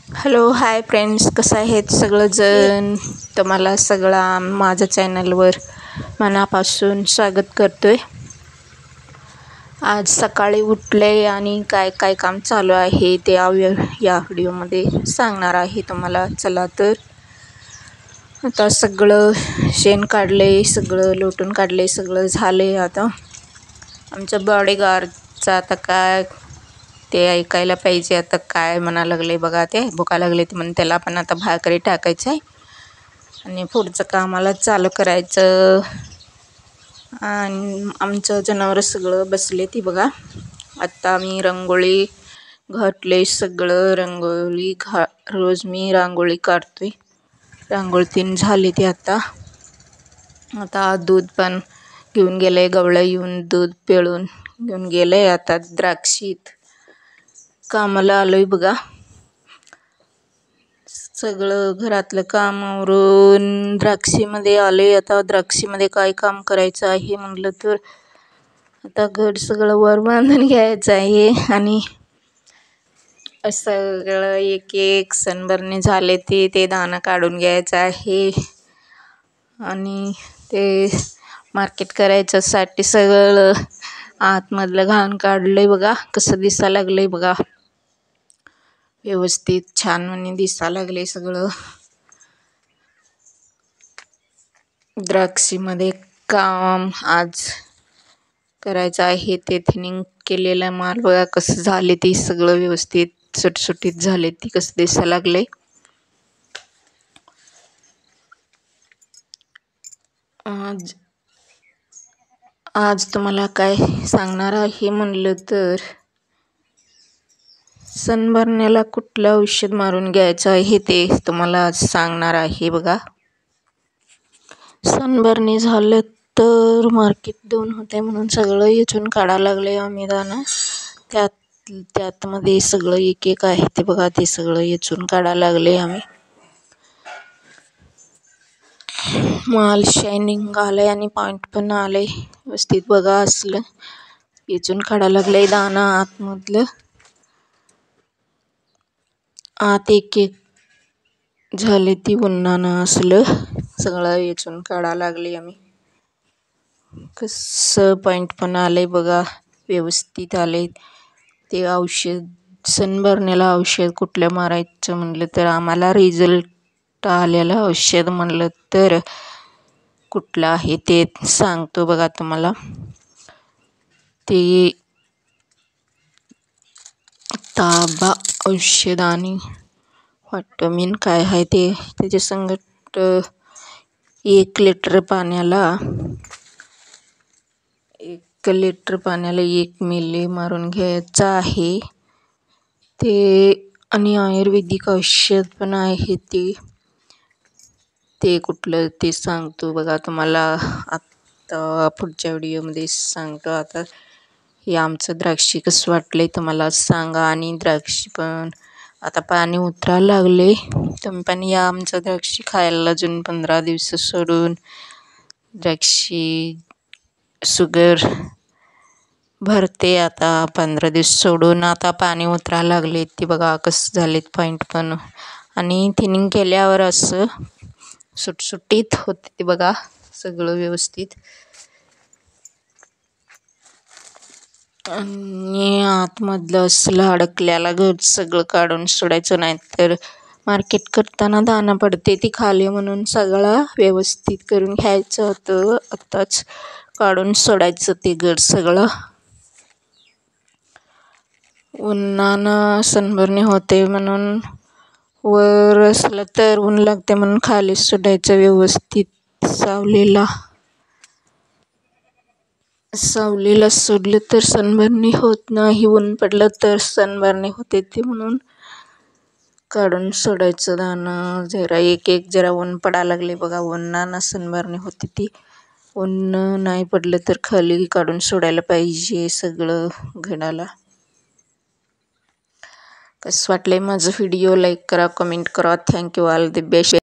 Hello hi friends, कसं आहेत सगळंजण. तुम्हाला सगळा माझ्या चॅनलवर मनापासून स्वागत करतो आहे. आज सकाळी उठले आणि काय काय काम चालू आहे ते या व्हिडिओमध्ये सांगणार आहे तुम्हाला. चला तर, आता सगळं शेण काढले, सगळं लोटून काढले, सगळं झाले. आता आमच्या बॉडीगार्डचं आता काय ते ऐकायला पाहिजे. आता काय म्हणा लागले बघा, ते भुका लागले ते म्हणून त्याला पण आता भाकरी टाकायचं आहे आणि पुढचं कामाला चालू करायचं. आणि आमचं जनावर सगळं बसले ती बघा. आत्ता मी रांगोळी घातले, सगळं रांगोळी रोज मी रांगोळी काढतोय. रांगोळी 3 झाली ती. आता दूध पण घेऊन गेले, गवळं येऊन दूध पिळून घेऊन गेले. आता द्राक्षीत कामाला आलोय बघा. सगळं घरातलं कामावरून द्राक्षीमध्ये आले. आता द्राक्षीमध्ये काय काम करायचं आहे म्हटलं तर, आता घर सगळं वर बांधून घ्यायचं आहे आणि सगळं एक एक सनबर्नी झाले ते दाणं काढून घ्यायचं आहे आणि ते मार्केट करायच्यासाठी सगळं आतमधलं घाण काढलंय बघा. कसं दिसा लागलंय बघा, व्यवस्थित छान म्हणे दिसा लागले सगळं. द्राक्षीमध्ये काम आज करायचं आहे. ते थिनिंग केलेला माल बघा कसं झाले, ते सगळं व्यवस्थित सुटसुटीत झाले, ती कसं दिसा लागले. आज तुम्हाला काय सांगणार आहे म्हणलं तर, सनबर्नला कुठलं औषध मारून घ्यायचं आहे ते तुम्हाला आज सांगणार आहे बघा. सनबर्नी झालं तर मार्केट डाऊन होते म्हणून सगळं इथून काढायला लागले आम्ही दाणं. त्यातमध्ये सगळं एक एक आहे ते बघा, ते सगळं इथून काढायला लागले आम्ही. माल शायनिंग आलंय आणि पॉईंट पण आले व्यवस्थित बघा. असलं इथून काढायला लागले दाणं आतमधलं. आत एक एक झाले ती उन्हानं असलं सगळं इथून काढायला लागले आम्ही. कसं पॉईंट पण आले बघा, व्यवस्थित आले. ते औषध सनबर्नला औषध कुठलं मारायचं म्हणलं तर, आम्हाला रिझल्ट आलेलं औषध म्हणलं तर कुठलं आहे ते सांगतो बघा तुम्हाला. ते ताबा औषध आणि व्हिटॅमिन काय आहे ते, त्याच्या संगत 1 लिटर पाण्याला 1 मिली मारून घ्यायचं आहे ते. आणि आयुर्वेदिक औषध पण आहे ते कुठलं ते सांगतो बघा तुम्हाला. आता पुढच्या व्हिडिओमध्ये सांगतो. आता हे आमचं द्राक्षी कसं वाटलंय तुम्हाला सांगा. आणि द्राक्षी पण आता पाणी उतरायला लागले. तुम्ही पण या आमचं द्राक्षी खायला. अजून 15 दिवस सोडून द्राक्षी शुगर भरते. आता 15 दिवस सोडून आता पाणी उतरायला लागले ते बघा कसं झालेत पॉईंट पण. आणि थिनिंग केल्यावर असं सुटसुटीत होते ते बघा सगळं व्यवस्थित. आणि आतमधलं असलं अडकल्याला घर सगळं काढून सोडायचं, नाही तर मार्केट करताना दाना पडते ती खाली म्हणून सगळं व्यवस्थित करून घ्यायचं होतं. आत्ताच काढून सोडायचं ते घर सगळं. उन्हानं सनबर्नी होते म्हणून वर असलं तर ऊन लागते म्हणून खाली सोडायचं व्यवस्थित. सावलीला सोडलं तर सनबर्नी होत नाही, ऊन पडलं तर सनबर्नी होते ते म्हणून काढून सोडायचं दाणं. जरा एक एक जरा ऊन पडायला लागले बघा, उन्हानं सनबर्नी होते ती. ऊन नाही पडलं तर खाली काढून सोडायला पाहिजे सगळं घडाला. कसं वाटलंय माझं व्हिडिओ, लाईक करा, कमेंट करा. Thank you all the best.